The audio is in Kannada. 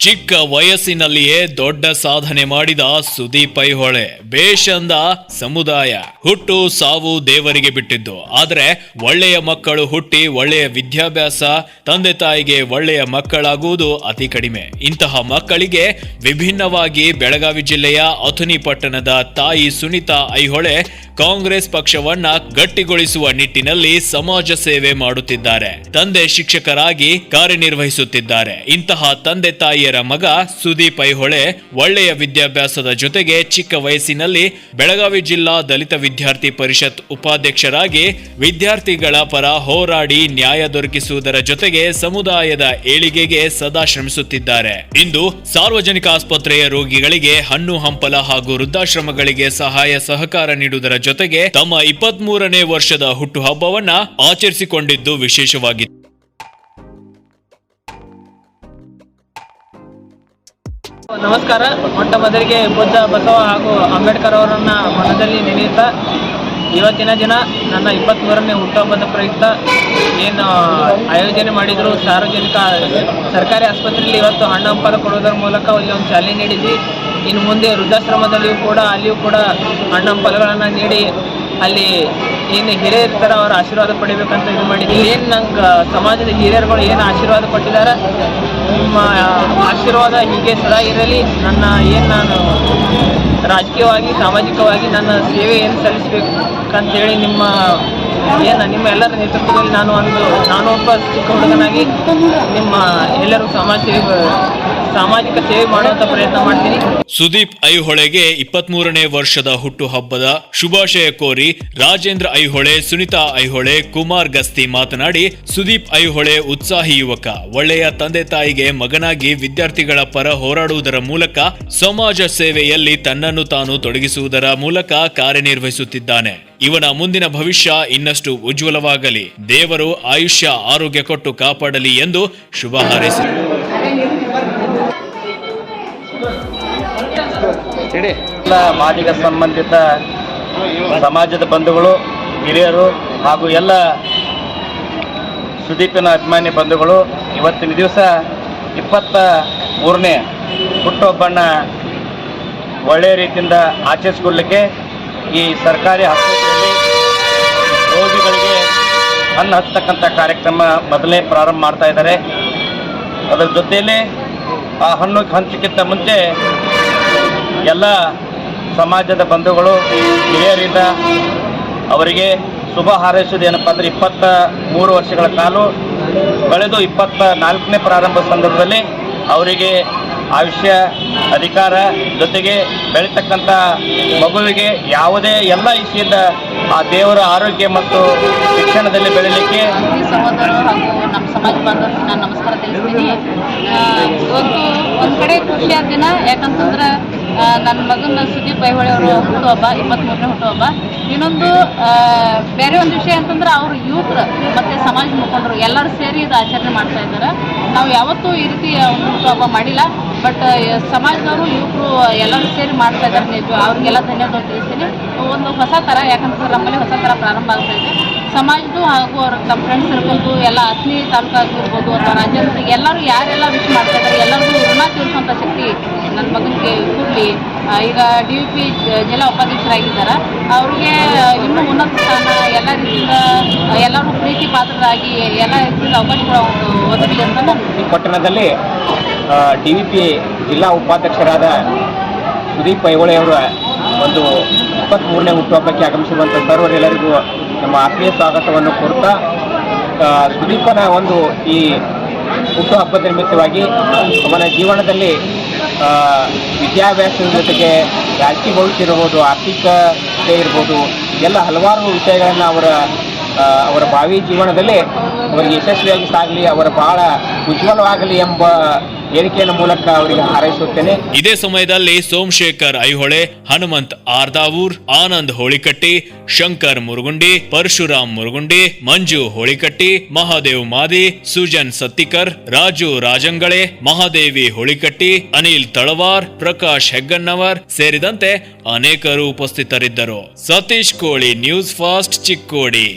ಚಿಕ್ಕ ವಯಸ್ಸಿನಲ್ಲಿಯೇ ದೊಡ್ಡ ಸಾಧನೆ ಮಾಡಿದ ಸುದೀಪ್ ಐಹೊಳೆ ಬೇಷಂದ ಸಮುದಾಯ. ಹುಟ್ಟು ಸಾವು ದೇವರಿಗೆ ಬಿಟ್ಟಿದ್ದು. ಆದರೆ ಒಳ್ಳೆಯ ಮಕ್ಕಳು ಹುಟ್ಟಿ ಒಳ್ಳೆಯ ವಿದ್ಯಾಭ್ಯಾಸ, ತಂದೆ ತಾಯಿಗೆ ಒಳ್ಳೆಯ ಮಕ್ಕಳಾಗುವುದು ಅತಿ ಕಡಿಮೆ. ಇಂತಹ ಮಕ್ಕಳಿಗೆ ವಿಭಿನ್ನವಾಗಿ ಬೆಳಗಾವಿ ಜಿಲ್ಲೆಯ ಅಥಣಿ ಪಟ್ಟಣದ ತಾಯಿ ಸುನೀತಾ ಐಹೊಳೆ ಕಾಂಗ್ರೆಸ್ ಪಕ್ಷವನ್ನ ಗಟ್ಟಿಗೊಳಿಸುವ ನಿಟ್ಟಿನಲ್ಲಿ ಸಮಾಜ ಸೇವೆ ಮಾಡುತ್ತಿದ್ದಾರೆ. ತಂದೆ ಶಿಕ್ಷಕರಾಗಿ ಕಾರ್ಯನಿರ್ವಹಿಸುತ್ತಿದ್ದಾರೆ. ಇಂತಹ ತಂದೆ ತಾಯಿಯರ ಮಗ ಸುದೀಪ್ ಐಹೊಳೆ ಒಳ್ಳೆಯ ವಿದ್ಯಾಭ್ಯಾಸದ ಜೊತೆಗೆ ಚಿಕ್ಕ ವಯಸ್ಸಿನಲ್ಲಿ ಬೆಳಗಾವಿ ಜಿಲ್ಲಾ ದಲಿತ ವಿದ್ಯಾರ್ಥಿ ಪರಿಷತ್ ಉಪಾಧ್ಯಕ್ಷರಾಗಿ ವಿದ್ಯಾರ್ಥಿಗಳ ಪರ ಹೋರಾಡಿ ನ್ಯಾಯ ದೊರಕಿಸುವುದರ ಜೊತೆಗೆ ಸಮುದಾಯದ ಏಳಿಗೆಗೆ ಸದಾ ಶ್ರಮಿಸುತ್ತಿದ್ದಾರೆ. ಇಂದು ಸಾರ್ವಜನಿಕ ಆಸ್ಪತ್ರೆಯ ರೋಗಿಗಳಿಗೆ ಹಣ್ಣು ಹಂಪಲ ಹಾಗೂ ವೃದ್ಧಾಶ್ರಮಗಳಿಗೆ ಸಹಾಯ ಸಹಕಾರ ನೀಡುವುದರ ಜೊತೆಗೆ ತಮ್ಮ 23ನೇ ವರ್ಷದ ಹುಟ್ಟುಹಬ್ಬವನ್ನ ಆಚರಿಸಿಕೊಂಡಿದ್ದು ವಿಶೇಷವಾಗಿತ್ತು. ನಮಸ್ಕಾರ. ಮೊಟ್ಟ ಮೊದಲಿಗೆ ಬುದ್ಧ ಬಸವ ಹಾಗೂ ಅಂಬೇಡ್ಕರ್ ಅವರನ್ನ ಮನದಲ್ಲಿ ನೆನೆಯುತ್ತಾ ಇವತ್ತಿನ ದಿನ ನನ್ನ 23ನೇ ಹುಟ್ಟುಹಬ್ಬದ ಪ್ರಯುಕ್ತ ಏನು ಆಯೋಜನೆ ಮಾಡಿದ್ರು ಸಾರ್ವಜನಿಕ ಸರ್ಕಾರಿ ಆಸ್ಪತ್ರೆಯಲ್ಲಿ ಇವತ್ತು ಹಣ್ಣು ಹಂಪಲ ಕೊಡುವುದರ ಮೂಲಕ ಅಲ್ಲಿ ಒಂದು ಚಾಲನೆ ನೀಡಿದ್ವಿ. ಇನ್ನು ಮುಂದೆ ವೃದ್ಧಾಶ್ರಮದಲ್ಲಿಯೂ ಕೂಡ ಹಣ್ಣು ಹಂಪಲಗಳನ್ನು ನೀಡಿ ಅಲ್ಲಿ ಏನು ಹಿರಿಯರ ಅವರ ಆಶೀರ್ವಾದ ಪಡಿಬೇಕಂತ ಇದು ಮಾಡಿದ್ವಿ. ಏನು ನಂಗೆ ಸಮಾಜದ ಹಿರಿಯರುಗಳು ಏನು ಆಶೀರ್ವಾದ ಕೊಟ್ಟಿದ್ದಾರೆ, ನಿಮ್ಮ ಆಶೀರ್ವಾದ ಹೀಗೆ ಸದಾ ಇರಲಿ. ನಾನು ರಾಜಕೀಯವಾಗಿ ಸಾಮಾಜಿಕವಾಗಿ ನನ್ನ ಸೇವೆ ಏನು ಸಲ್ಲಿಸಬೇಕಂತೇಳಿ ನಿಮ್ಮ ಎಲ್ಲರ ನೇತೃತ್ವದಲ್ಲಿ ನಾನು ಒಬ್ಬ ಚಿಕ್ಕ ಹುಡುಗನಾಗಿ ನಿಮ್ಮ ಎಲ್ಲರೂ ಸಾಮಾಜಿಕ ಸೇವೆ ಮಾಡುವಂತ ಪ್ರಯತ್ನ ಮಾಡ್ತೀನಿ. ಸುದೀಪ್ ಐಹೊಳೆಗೆ 23ನೇ ವರ್ಷದ ಹುಟ್ಟುಹಬ್ಬದ ಶುಭಾಶಯ ಕೋರಿ ರಾಜೇಂದ್ರ ಐಹೊಳೆ, ಸುನೀತಾ ಐಹೊಳೆ, ಕುಮಾರ್ ಗಸ್ತಿ ಮಾತನಾಡಿ, ಸುದೀಪ್ ಐಹೊಳೆ ಉತ್ಸಾಹಿ ಯುವಕ, ಒಳ್ಳೆಯ ತಂದೆ ತಾಯಿಗೆ ಮಗನಾಗಿ ವಿದ್ಯಾರ್ಥಿಗಳ ಪರ ಹೋರಾಡುವುದರ ಮೂಲಕ ಸಮಾಜ ಸೇವೆಯಲ್ಲಿ ತನ್ನನ್ನು ತಾನು ತೊಡಗಿಸುವುದರ ಮೂಲಕ ಕಾರ್ಯನಿರ್ವಹಿಸುತ್ತಿದ್ದಾನೆ. ಇವನ ಮುಂದಿನ ಭವಿಷ್ಯ ಇನ್ನಷ್ಟು ಉಜ್ವಲವಾಗಲಿ, ದೇವರು ಆಯುಷ್ಯ ಆರೋಗ್ಯ ಕೊಟ್ಟು ಕಾಪಾಡಲಿ ಎಂದು ಶುಭ ಹಾರೈಸಿದರು. ಮಾದಿಗ ಸಂಬಂಧಿತ ಸಮಾಜದ ಬಂಧುಗಳು, ಹಿರಿಯರು ಹಾಗೂ ಎಲ್ಲ ಸುದೀಪಿನ ಅಭಿಮಾನಿ ಬಂಧುಗಳು, ಇವತ್ತಿನ ದಿವಸ 23ನೇ ಹುಟ್ಟುಹಬ್ಬನ ಒಳ್ಳೆಯ ರೀತಿಯಿಂದ ಆಚರಿಸಿಕೊಳ್ಳಲಿಕ್ಕೆ ಈ ಸರ್ಕಾರಿ ಆಸ್ಪತ್ರೆಯಲ್ಲಿ ರೋಗಿಗಳಿಗೆ ಹಣ್ಣು ಹಚ್ಚತಕ್ಕಂಥ ಕಾರ್ಯಕ್ರಮ ಮೊದಲೇ ಪ್ರಾರಂಭ ಮಾಡ್ತಾ ಇದ್ದಾರೆ. ಅದರ ಜೊತೆಯಲ್ಲಿ ಆ ಹಣ್ಣು ಹಂಚಕ್ಕಿಂತ ಮುಂಚೆ ಎಲ್ಲ ಸಮಾಜದ ಬಂಧುಗಳು ಹಿರಿಯರಿಂದ ಅವರಿಗೆ ಶುಭ ಹಾರೈಸೋದು ಏನಪ್ಪ ಅಂದರೆ 23 ವರ್ಷಗಳ ಕಾಲ ಕಳೆದು 24ನೇ ಪ್ರಾರಂಭ ಸಂದರ್ಭದಲ್ಲಿ ಅವರಿಗೆ ಆಯುಷ್ಯ, ಅಧಿಕಾರ ಜೊತೆಗೆ ಬೆಳೀತಕ್ಕಂಥ ಮಗುವಿಗೆ ಯಾವುದೇ ಎಲ್ಲ ವಿಷಯದ ಆ ದೇವರ ಆರೋಗ್ಯ ಮತ್ತು ಶಿಕ್ಷಣದಲ್ಲಿ ಬೆಳೀಲಿಕ್ಕೆ ಸಹೋದರರು ಹಾಗೂ ನಮ್ಮ ಸಮಾಜ ಬಾಂಧವರಿಗೆ ನಾನು ನಮಸ್ಕಾರ ತಿಳಿಸ್ತೀನಿ. ಇವತ್ತು ಒಂದು ಕಡೆ ಖುಷಿಯಾದ ದಿನ, ಯಾಕಂತಂದ್ರೆ ನನ್ನ ಮಗನ ಸುದೀಪ್ ಐಹೊಳೆ ಅವರ ಹುಟ್ಟುಹಬ್ಬ, 23ನೇ ಹುಟ್ಟುಹಬ್ಬ. ಇನ್ನೊಂದು ಬೇರೆ ಒಂದು ವಿಷಯ ಅಂತಂದ್ರೆ ಅವರು ಯುವಕರು ಮತ್ತು ಸಮಾಜ ಮುಖಂಡರು ಎಲ್ಲರೂ ಸೇರಿ ಇದು ಆಚರಣೆ ಮಾಡ್ತಾ ಇದ್ದಾರೆ. ನಾವು ಯಾವತ್ತೂ ಈ ರೀತಿ ಒಂದು ಹುಟ್ಟುಹಬ್ಬ ಮಾಡಿಲ್ಲ, ಬಟ್ ಸಮಾಜದವರು ಯುವಕರು ಎಲ್ಲರೂ ಸೇರಿ ಮಾಡ್ತಾ ಇದ್ದಾರೆ. ಅವ್ರಿಗೆಲ್ಲ ಧನ್ಯವಾದ ತಿಳಿಸ್ತೀನಿ. ಒಂದು ಹೊಸ ಥರ, ಯಾಕಂತಂದ್ರೆ ನಮ್ಮಲ್ಲಿ ಹೊಸ ಥರ ಪ್ರಾರಂಭ ಆಗ್ತಾ ಇದೆ. ಸಮಾಜದ್ದು ಹಾಗೂ ಅವ್ರ ನಮ್ಮ ಫ್ರೆಂಡ್ಸ್ ಸರ್ಕಲ್ದು ಎಲ್ಲ ಅಥಣಿ ತಾಲೂಕು ಆಗಿರ್ಬೋದು ಅಥವಾ ರಾಜ್ಯದವರಿಗೆ ಎಲ್ಲರೂ ಯಾರೆಲ್ಲ ವಿಶ್ ಮಾಡ್ತಾ ಇದ್ದಾರೆ ಎಲ್ಲರಿಗೂ ಋಣ ತೀರಿಸುವಂಥ ಶಕ್ತಿ ನನ್ನ ಮಗನಿಗೆ ಕೂಡಲಿ. ಈಗ DVP ಜಿಲ್ಲಾ ಉಪಾಧ್ಯಕ್ಷರಾಗಿದ್ದಾರೆ. ಅವ್ರಿಗೆ ಇನ್ನೂ ಉನ್ನತ ಸ್ಥಾನ ಎಲ್ಲ ರೀತಿಯಿಂದ ಎಲ್ಲರೂ ಪ್ರೀತಿ ಪಾತ್ರರಾಗಿ ಎಲ್ಲ ರೀತಿಯಿಂದ ಅವಕಾಶಗಳು ಒದಗಲಿ ಅಂತ ನಾನು ಪಟ್ಟಣದಲ್ಲಿ DVP ಜಿಲ್ಲಾ ಉಪಾಧ್ಯಕ್ಷರಾದ ಸುದೀಪ್ ಐಹೊಳೆ ಅವರ ಒಂದು 23ನೇ ಹುಟ್ಟುಹಬ್ಬಕ್ಕೆ ಆಗಮಿಸಿರುವಂಥ ಸರ್ವರೆಲ್ಲರಿಗೂ ನಮ್ಮ ಆತ್ಮೀಯ ಸ್ವಾಗತವನ್ನು ಕೋರುತ್ತಾ, ಸುದೀಪನ ಒಂದು ಈ ಹುಟ್ಟುಹಬ್ಬದ ನಿಮಿತ್ತವಾಗಿ ಅವನ ಜೀವನದಲ್ಲಿ ವಿದ್ಯಾಭ್ಯಾಸದ ಜೊತೆಗೆ ರಾಜಕೀಯ ಭವಿಷ್ಯ ಇರ್ಬೋದು, ಆರ್ಥಿಕತೆ ಇರ್ಬೋದು, ಎಲ್ಲ ಹಲವಾರು ವಿಷಯಗಳನ್ನು ಅವರ ಭಾವಿ ಜೀವನದಲ್ಲಿ ಅವರಿಗೆ ಯಶಸ್ವಿಯಾಗಿ ಸಾಗಲಿ, ಅವರ ಬಹಳ ಉಜ್ವಲವಾಗಲಿ ಎಂಬ ಹೇಳಿಕೆಯ ಮೂಲಕ ಅವರಿಗೆ ಹಾರೈಸುತ್ತೇನೆ. ಇದೇ ಸಮಯದಲ್ಲಿ ಸೋಮಶೇಖರ್ ಐಹೊಳೆ, ಹನುಮಂತ್ ಆರ್ದಾವೂರ್, ಆನಂದ್ ಹೋಳಿಕಟ್ಟಿ, ಶಂಕರ್ ಮುರುಗುಂಡಿ, ಪರಶುರಾಮ್ ಮುರುಗುಂಡಿ, ಮಂಜು ಹೋಳಿಕಟ್ಟಿ, ಮಹಾದೇವ್ ಮಾದಿ, ಸುಜನ್ ಸತ್ತಿಕರ್, ರಾಜು ರಾಜಂಗಳೆ, ಮಹಾದೇವಿ ಹೋಳಿಕಟ್ಟಿ, ಅನಿಲ್ ತಳವಾರ್, ಪ್ರಕಾಶ್ ಹೆಗ್ಗನ್ನವರ್ ಸೇರಿದಂತೆ ಅನೇಕರು ಉಪಸ್ಥಿತರಿದ್ದರು. ಸತೀಶ್ ಕೋಳಿ, ನ್ಯೂಸ್ ಫಾಸ್ಟ್, ಚಿಕ್ಕೋಡಿ.